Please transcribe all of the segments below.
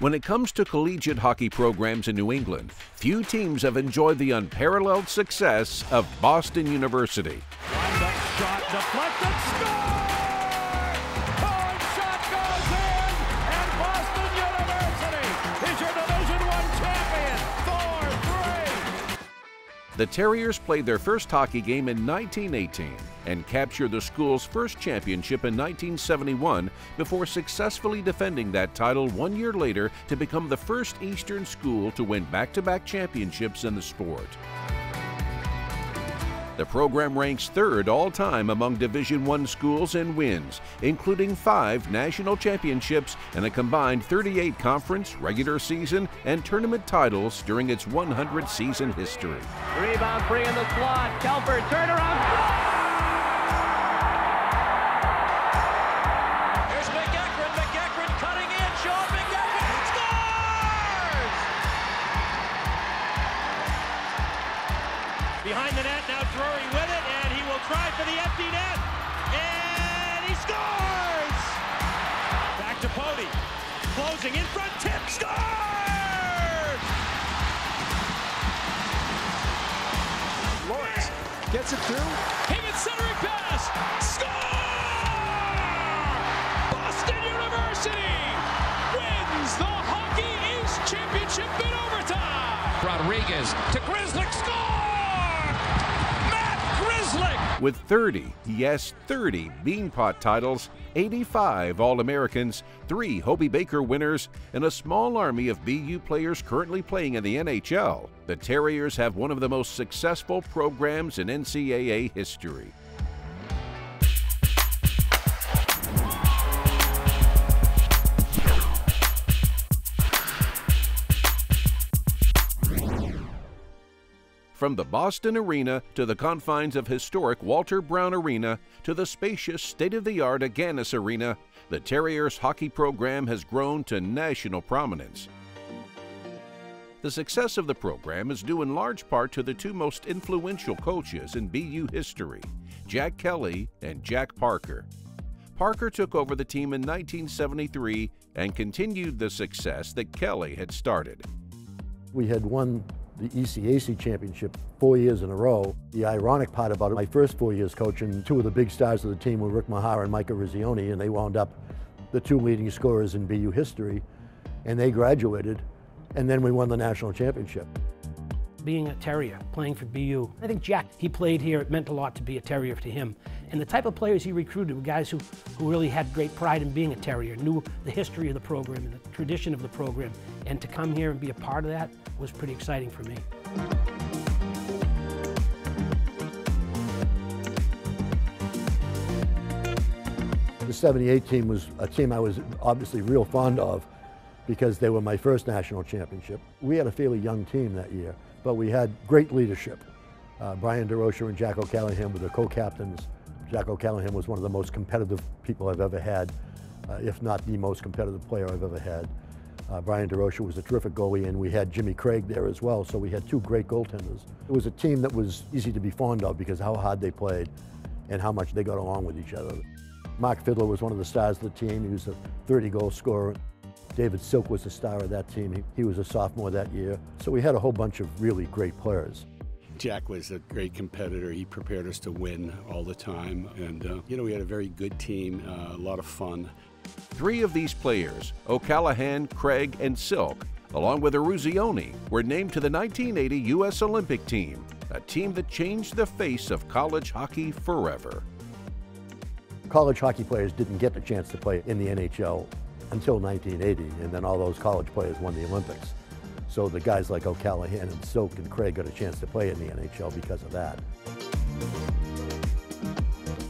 When it comes to collegiate hockey programs in New England, few teams have enjoyed the unparalleled success of Boston University. Lined up shot, deflected, score! Hard shot goes in, and Boston University is your Division I champion, 4-3. The Terriers played their first hockey game in 1918 and captured the school's first championship in 1971 before successfully defending that title 1 year later to become the first Eastern school to win back-to-back championships in the sport. The program ranks third all-time among Division I schools in wins, including 5 national championships and a combined 38 conference, regular season, and tournament titles during its 100-season history. Rebound free in the slot. Telford, turnaround. Here's McEachran, McEachran cutting in, Sean McEachran scores! Behind the net, now Drury with it, and he will try for the empty net, and he scores! Back to Pody, closing in front, tip, scores! Lawrence gets it through, Higgins centering pass, score! Boston University wins the Hockey East Championship in overtime! Rodriguez to Grizzlick, score! With 30, yes 30 Beanpot titles, 85 All-Americans, 3 Hobey Baker winners, and a small army of BU players currently playing in the NHL, the Terriers have one of the most successful programs in NCAA history. From the Boston Arena to the confines of historic Walter Brown Arena to the spacious state-of-the-art Agganis Arena, the Terriers hockey program has grown to national prominence. The success of the program is due in large part to the two most influential coaches in BU history, Jack Kelly and Jack Parker. Parker took over the team in 1973 and continued the success that Kelly had started. We had won the ECAC championship 4 years in a row. The ironic part about it, my first 4 years coaching, 2 of the big stars of the team were Rick Mahara and Micah Rizzioni, and they wound up the 2 leading scorers in BU history, and they graduated, and then we won the national championship. Being a Terrier, playing for BU, I think Jack, he played here, it meant a lot to be a Terrier to him. And the type of players he recruited were guys who really had great pride in being a Terrier, knew the history of the program and the tradition of the program, and to come here and be a part of that was pretty exciting for me. The 78 team was a team I was obviously real fond of because they were my first national championship. We had a fairly young team that year, but we had great leadership. Brian DeRocher and Jack O'Callahan were the co-captains. Jack O'Callahan was one of the most competitive people I've ever had, if not the most competitive player I've ever had. Brian DeRocher was a terrific goalie, and we had Jimmy Craig there as well, so we had 2 great goaltenders. It was a team that was easy to be fond of because of how hard they played and how much they got along with each other. Mark Fiddler was one of the stars of the team. He was a 30-goal scorer. David Silk was the star of that team. He was a sophomore that year. So we had a whole bunch of really great players. Jack was a great competitor. He prepared us to win all the time. And, we had a very good team, a lot of fun. 3 of these players, O'Callahan, Craig, and Silk, along with Eruzione, were named to the 1980 U.S. Olympic team, a team that changed the face of college hockey forever. College hockey players didn't get the chance to play in the NHL until 1980, and then all those college players won the Olympics. So the guys like O'Callahan and Silk and Craig got a chance to play in the NHL because of that.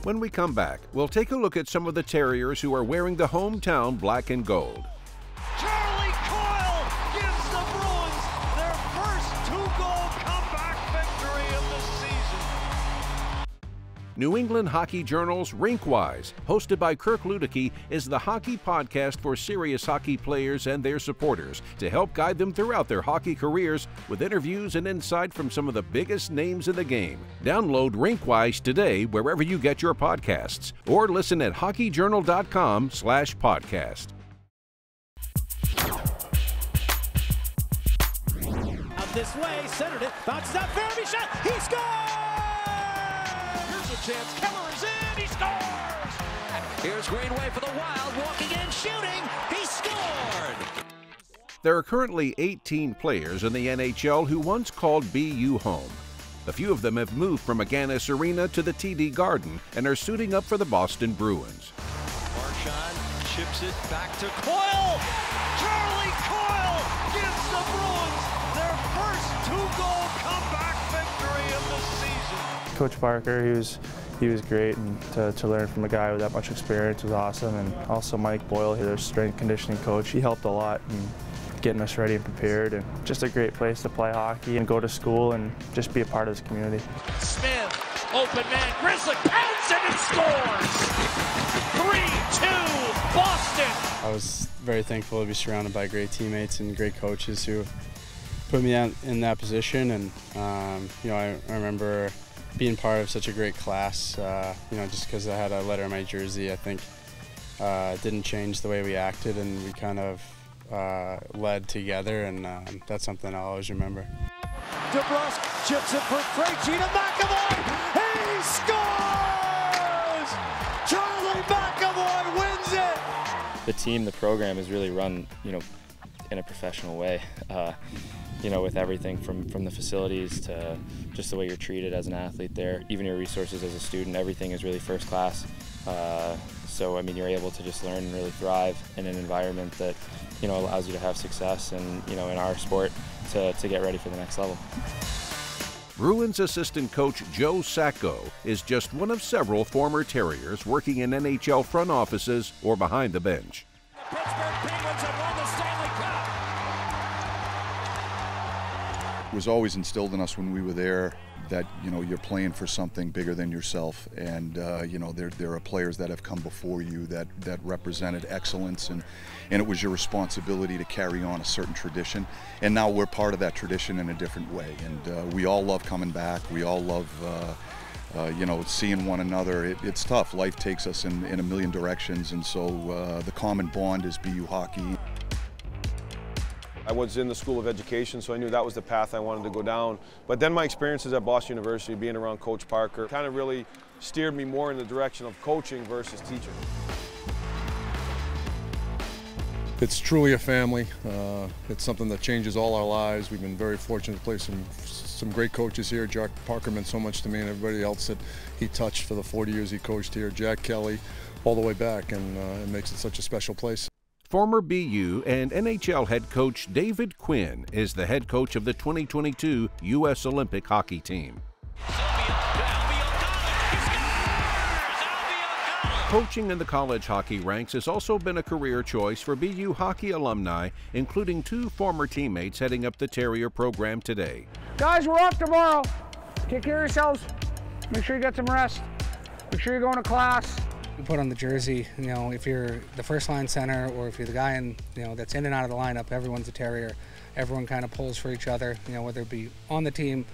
When we come back, we'll take a look at some of the Terriers who are wearing the hometown black and gold. Charlie Coyle gives the Bruins their first 2-goal comeback victory of the season. New England Hockey Journal's Rinkwise, hosted by Kirk Luedecke, is the hockey podcast for serious hockey players and their supporters to help guide them throughout their hockey careers with interviews and insight from some of the biggest names in the game. Download Rinkwise today wherever you get your podcasts or listen at hockeyjournal.com/podcast. this way, centered it, bounces out, Fairby shot, he scores! Here's a chance, Keller is in, he scores! Here's Greenway for the Wild, walking in, shooting, he scored! There are currently 18 players in the NHL who once called BU home. A few of them have moved from Agganis Arena to the TD Garden and are suiting up for the Boston Bruins. Marchand chips it back to Coyle! Charlie Coyle gives the Bruins their first two-goal comeback victory of the season. Coach Parker, he was great, and to learn from a guy with that much experience was awesome. And also Mike Boyle, their strength conditioning coach, he helped a lot in getting us ready and prepared, and just a great place to play hockey and go to school and just be a part of this community. Smith, open man, Grizzly pounds it and scores! 3-2, Boston! I was very thankful to be surrounded by great teammates and great coaches who put me in that position, and you know, I remember being part of such a great class. You know, just because I had a letter on my jersey, I think it didn't change the way we acted, and we kind of led together, and that's something I'll always remember. DeBrusque chips it for Krejci to McAvoy. He scores! Charlie McAvoy wins it! The team, the program is really run, you know, in a professional way. You know, with everything from the facilities to just the way you're treated as an athlete there, even your resources as a student, everything is really first class. So, I mean, you're able to just learn and really thrive in an environment that, you know, allows you to have success and, you know, in our sport to get ready for the next level. Bruins assistant coach Joe Sacco is just one of several former Terriers working in NHL front offices or behind the bench. The Pittsburgh Penguins have won the Stanley Cup. It was always instilled in us when we were there that, you know, you're playing for something bigger than yourself, and you know, there are players that have come before you that represented excellence, and it was your responsibility to carry on a certain tradition, and now we're part of that tradition in a different way, and we all love coming back. We all love you know, seeing one another. It's tough. Life takes us in a million directions, and so the common bond is BU hockey. I was in the School of Education, so I knew that was the path I wanted to go down. But then my experiences at Boston University, being around Coach Parker, kind of really steered me more in the direction of coaching versus teaching. It's truly a family. It's something that changes all our lives. We've been very fortunate to play some great coaches here. Jack Parker meant so much to me and everybody else that he touched for the 40 years he coached here. Jack Kelly, all the way back, and it makes it such a special place. Former BU and NHL head coach David Quinn is the head coach of the 2022 U.S. Olympic hockey team. Coaching in the college hockey ranks has also been a career choice for BU hockey alumni, including 2 former teammates heading up the Terrier program today. Guys, we're off tomorrow. Take care of yourselves. Make sure you get some rest. Make sure you're going to class. You put on the jersey, you know, if you're the first line center or if you're the guy in, you know, that's in and out of the lineup, everyone's a Terrier. Everyone kind of pulls for each other, you know, whether it be on the team,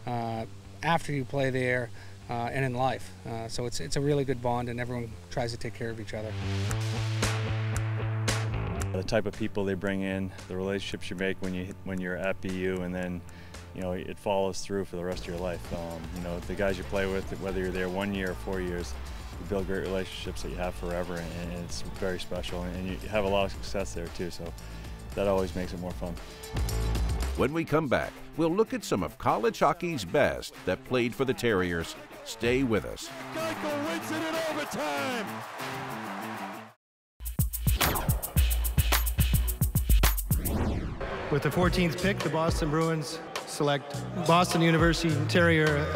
after you play there, and in life. So it's a really good bond, and everyone tries to take care of each other. The type of people they bring in, the relationships you make when you're at BU, and then, you know, it follows through for the rest of your life. You know, the guys you play with, whether you're there 1 year or 4 years, you build great relationships that you have forever, and it's very special, and you have a lot of success there too, so that always makes it more fun. When we come back, we'll look at some of college hockey's best that played for the Terriers. Stay with us. Geico wins it in overtime. With the 14th pick, the Boston Bruins select Boston University Terrier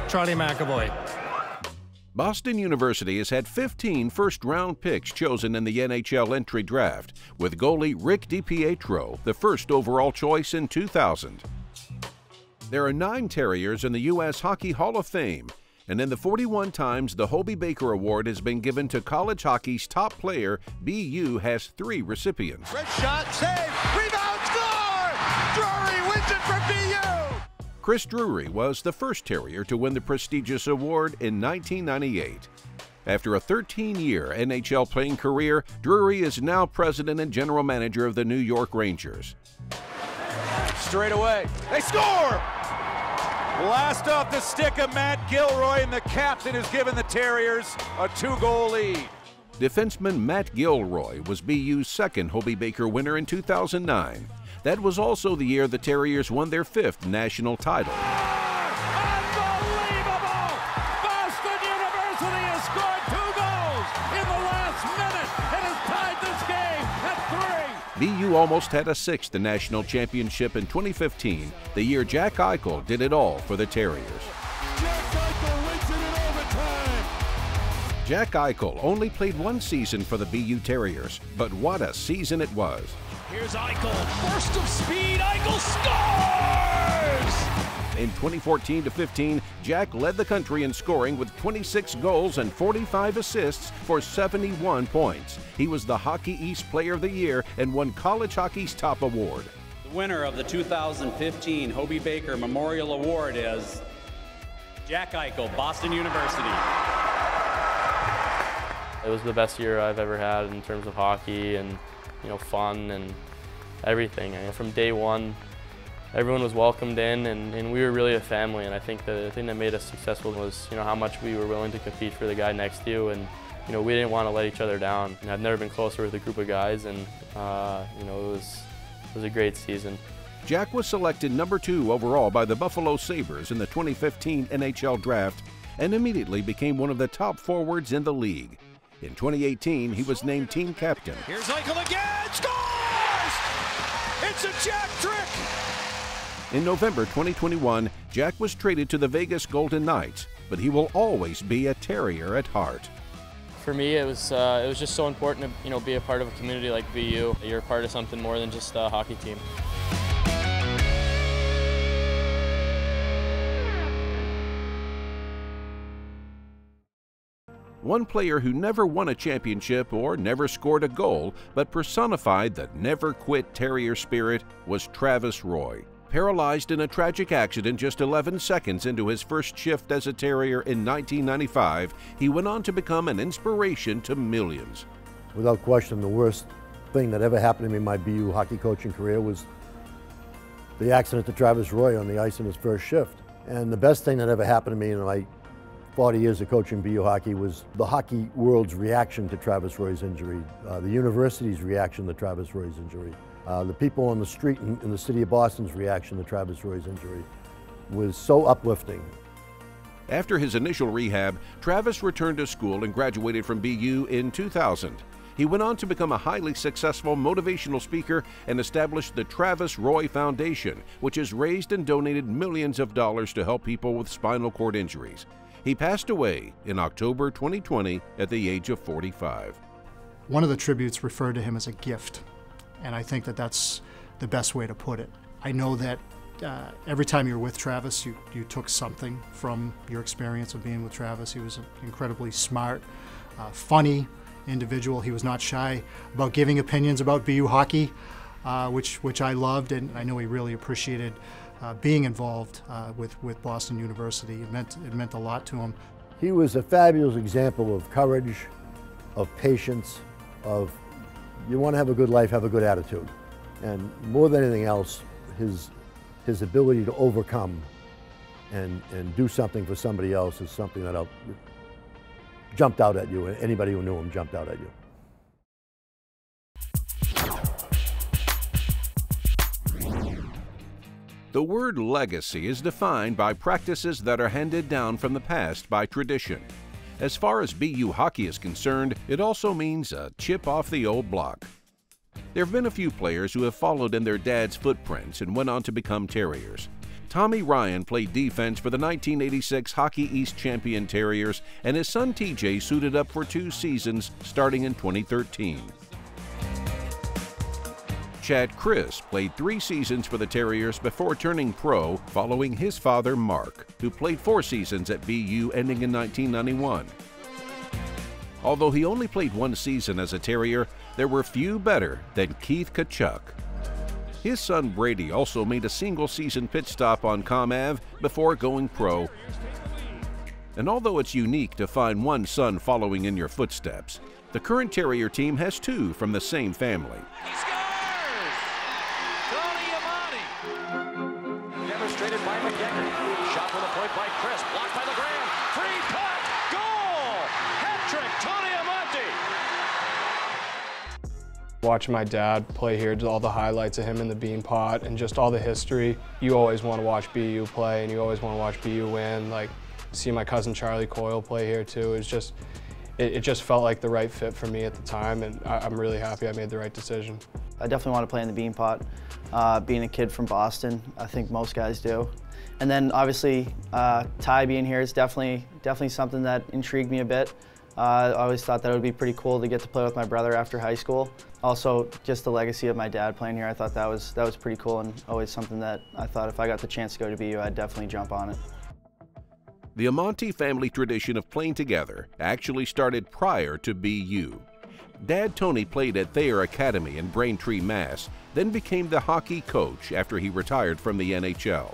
Charlie McAvoy. Boston University has had 15 first-round picks chosen in the NHL entry draft, with goalie Rick DiPietro the first overall choice in 2000. There are 9 Terriers in the U.S. Hockey Hall of Fame, and in the 41 times the Hobey Baker Award has been given to college hockey's top player, BU has 3 recipients. Red shot, save, rebound, score! Drury wins it for BU! Chris Drury was the first Terrier to win the prestigious award in 1998. After a 13-year NHL playing career, Drury is now president and general manager of the New York Rangers. straight away. They score! Blast off the stick of Matt Gilroy, and the captain has given the Terriers a 2-goal lead. Defenseman Matt Gilroy was BU's second Hobey Baker winner in 2009. That was also the year the Terriers won their 5th national title. Unbelievable! Boston University has scored 2 goals in the last minute and has tied this game at 3. BU almost had a 6th national championship in 2015, the year Jack Eichel did it all for the Terriers. Jack Eichel only played 1 season for the BU Terriers, but what a season it was. Here's Eichel, burst of speed, Eichel scores! In 2014-15, Jack led the country in scoring with 26 goals and 45 assists for 71 points. He was the Hockey East Player of the Year and won college hockey's top award. The winner of the 2015 Hobey Baker Memorial Award is Jack Eichel, Boston University. It was the best year I've ever had in terms of hockey and, fun and everything. From day one, everyone was welcomed in, and we were really a family. And I think the thing that made us successful was, how much we were willing to compete for the guy next to you, and we didn't want to let each other down. And I've never been closer with a group of guys, and it was a great season. Jack was selected number 2 overall by the Buffalo Sabres in the 2015 NHL Draft, and immediately became one of the top forwards in the league. In 2018, he was named team captain. Here's Eichel again, scores! It's a Jack trick! In November 2021, Jack was traded to the Vegas Golden Knights, but he will always be a Terrier at heart. For me, it was just so important to be a part of a community like BU. You're a part of something more than just a hockey team. One player who never won a championship or never scored a goal, but personified the never-quit Terrier spirit, was Travis Roy. Paralyzed in a tragic accident just 11 seconds into his first shift as a Terrier in 1995, he went on to become an inspiration to millions. Without question, the worst thing that ever happened to me in my BU hockey coaching career was the accident to Travis Roy on the ice in his first shift. And the best thing that ever happened to me in my 40 years of coaching BU hockey was the hockey world's reaction to Travis Roy's injury, the university's reaction to Travis Roy's injury, the people on the street in the city of Boston's reaction to Travis Roy's injury was so uplifting. After his initial rehab, Travis returned to school and graduated from BU in 2000. He went on to become a highly successful motivational speaker and established the Travis Roy Foundation, which has raised and donated millions of dollars to help people with spinal cord injuries. He passed away in October 2020 at the age of 45. One of the tributes referred to him as a gift, and I think that that's the best way to put it. I know that every time you were with Travis, you took something from your experience of being with Travis. He was an incredibly smart, funny individual. He was not shy about giving opinions about BU hockey, which I loved, and I know he really appreciated being involved with Boston University. It meant a lot to him. He was a fabulous example of courage, of patience, of you want to have a good life, have a good attitude. And more than anything else, his ability to overcome and do something for somebody else is something that jumped out at you. Anybody who knew him jumped out at you. The word legacy is defined by practices that are handed down from the past by tradition. As far as BU hockey is concerned, it also means a chip off the old block. There have been a few players who have followed in their dad's footprints and went on to become Terriers. Tommy Ryan played defense for the 1986 Hockey East champion Terriers, and his son TJ suited up for 2 seasons starting in 2013. Chad Chris played 3 seasons for the Terriers before turning pro following his father Mark, who played 4 seasons at BU ending in 1991. Although he only played 1 season as a Terrier, there were few better than Keith Tkachuk. His son Brady also made a single-season pit stop on Com Ave before going pro. And although it's unique to find one son following in your footsteps, the current Terrier team has 2 from the same family. He scores! Tony Amani! Watching my dad play here, just all the highlights of him in the bean pot and just all the history. You always want to watch BU play and you always want to watch BU win. Like, see my cousin Charlie Coyle play here too. It just felt like the right fit for me at the time, and I'm really happy I made the right decision. I definitely want to play in the bean pot. Being a kid from Boston, I think most guys do. And then obviously Ty being here is definitely something that intrigued me a bit. I always thought that it would be pretty cool to get to play with my brother after high school. Also, just the legacy of my dad playing here, I thought that was pretty cool, and always something that I thought if I got the chance to go to BU, I'd definitely jump on it. The Amonte family tradition of playing together actually started prior to BU. Dad Tony played at Thayer Academy in Braintree, Mass., then became the hockey coach after he retired from the NHL.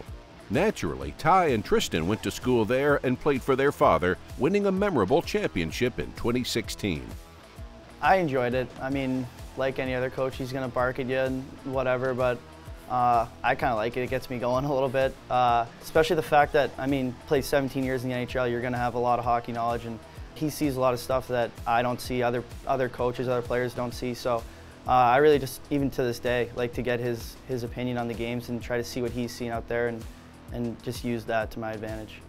Naturally, Ty and Tristan went to school there and played for their father, winning a memorable championship in 2016. I enjoyed it. I mean, like any other coach, he's going to bark at you and whatever, but I kind of like it. It gets me going a little bit, especially the fact that, I mean, played 17 years in the NHL, you're going to have a lot of hockey knowledge, and he sees a lot of stuff that I don't see, other coaches, other players don't see. So I really just, even to this day, like to get his opinion on the games and try to see what he's seen out there and just use that to my advantage.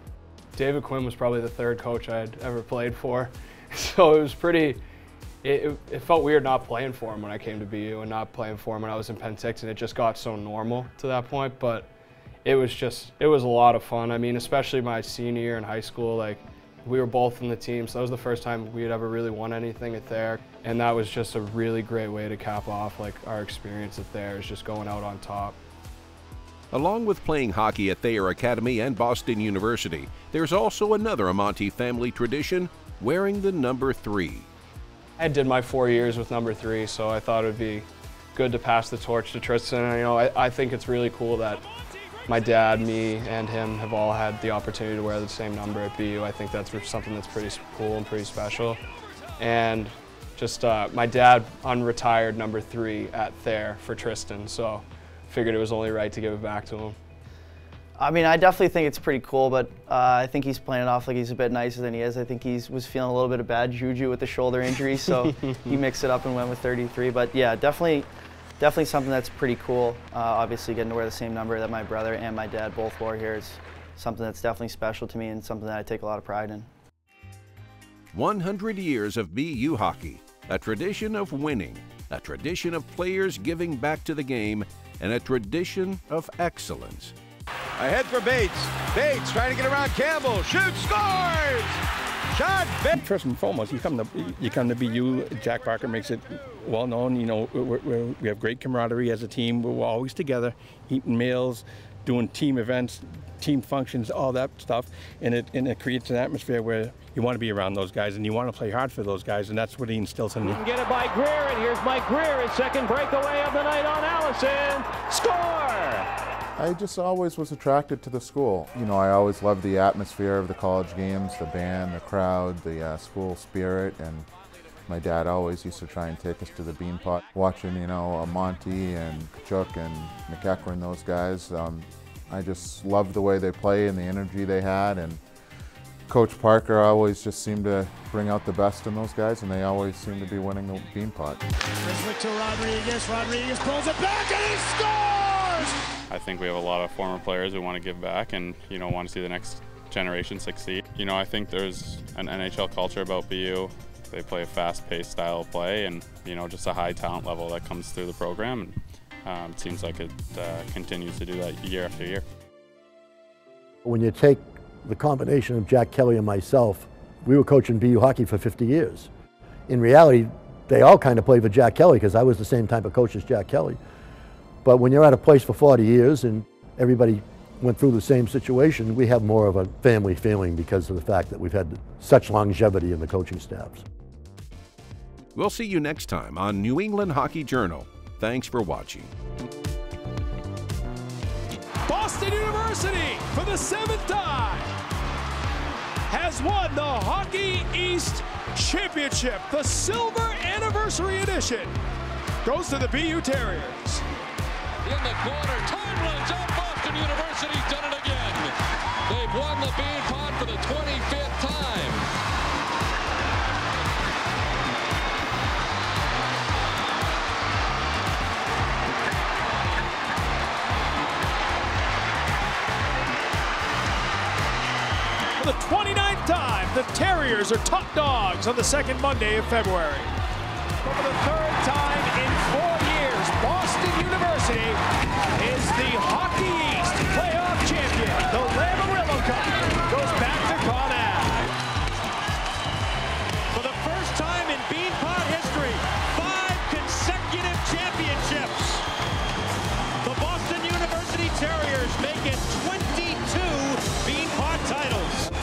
David Quinn was probably the third coach I'd ever played for, so it was pretty, it felt weird not playing for him when I came to BU and not playing for him when I was in Penticton. It just got so normal to that point, but it was a lot of fun. I mean, especially my senior year in high school, like, we were both in the team, so that was the first time we had ever really won anything at Thayer, and that was just a really great way to cap off like our experience at Thayer, is just going out on top. Along with playing hockey at Thayer Academy and Boston University, there's also another Amonte family tradition, wearing the number 3. I did my 4 years with number 3, so I thought it would be good to pass the torch to Tristan. And, you know, I think it's really cool that my dad, me, and him have all had the opportunity to wear the same number at BU. I think that's something that's pretty cool and pretty special. And just my dad unretired number 3 at Thayer for Tristan, so figured it was only right to give it back to him. I mean, I definitely think it's pretty cool, but I think he's playing it off like he's a bit nicer than he is. I think he was feeling a little bit of bad juju with the shoulder injury, so he mixed it up and went with 33. But yeah, definitely something that's pretty cool. Obviously getting to wear the same number that my brother and my dad both wore here is something that's definitely special to me and something that I take a lot of pride in. 100 years of BU hockey, a tradition of winning, a tradition of players giving back to the game, and a tradition of excellence. Ahead for Bates. Bates trying to get around Campbell. Shoots, scores! Shot. First and foremost, you come to BU. Jack Parker makes it well known. You know, we have great camaraderie as a team. We're always together, eating meals, doing team events, team functions, all that stuff, and it creates an atmosphere where you want to be around those guys and you want to play hard for those guys, and that's what he instills in me. Get it by Greer, and here's Mike Greer, his second breakaway of the night on Allison. Score! I just always was attracted to the school. You know, I always loved the atmosphere of the college games, the band, the crowd, the school spirit, and my dad always used to try and take us to the Beanpot. Watching, you know, Amonte and Kachuk and McEachran, those guys, I just loved the way they play and the energy they had, and Coach Parker always just seemed to bring out the best in those guys, and they always seemed to be winning the Beanpot. Criswick to Rodriguez. Rodriguez pulls it back and he scores! I think we have a lot of former players who want to give back and, you know, want to see the next generation succeed. You know, I think there's an NHL culture about BU. They play a fast-paced style of play and, you know, just a high talent level that comes through the program. And it seems like it continues to do that year after year. When you take the combination of Jack Kelly and myself, we were coaching BU hockey for 50 years. In reality, they all kind of played for Jack Kelly because I was the same type of coach as Jack Kelly. But when you're at a place for 40 years and everybody went through the same situation, we have more of a family feeling because of the fact that we've had such longevity in the coaching staffs. We'll see you next time on New England Hockey Journal. Thanks for watching. Boston University, for the 7th time, has won the Hockey East Championship. The Silver Anniversary Edition goes to the BU Terriers. In the corner, time runs out. Boston University's done it again. They've won the Beanpot for the 25th time. 29th time, the Terriers are top dogs on the second Monday of February. For the third time in 4 years, Boston University is the Hockey East playoff champion. The Lamoriello Cup goes back to Con Ave. For the first time in Beanpot history, 5 consecutive championships. The Boston University Terriers make it 22 Beanpot titles.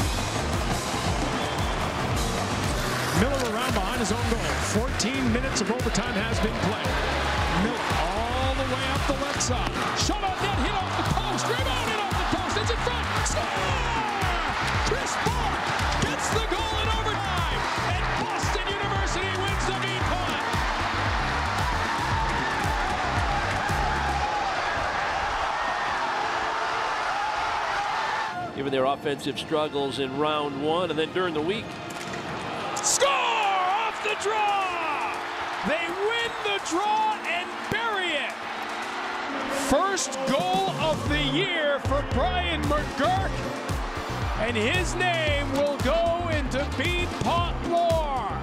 Miller around behind his own goal. 14 minutes of overtime has been played. Miller all the way up the left side. Shot on net, hit off the post. Rebounded off the post. It's in front. Score! Chris Park gets the goal in overtime. And Boston University wins the Beanpot. Given their offensive struggles in round 1 and then during the week. Score off the draw! They win the draw and bury it. First goal of the year for Brian McGurk, and his name will go into Beanpot lore.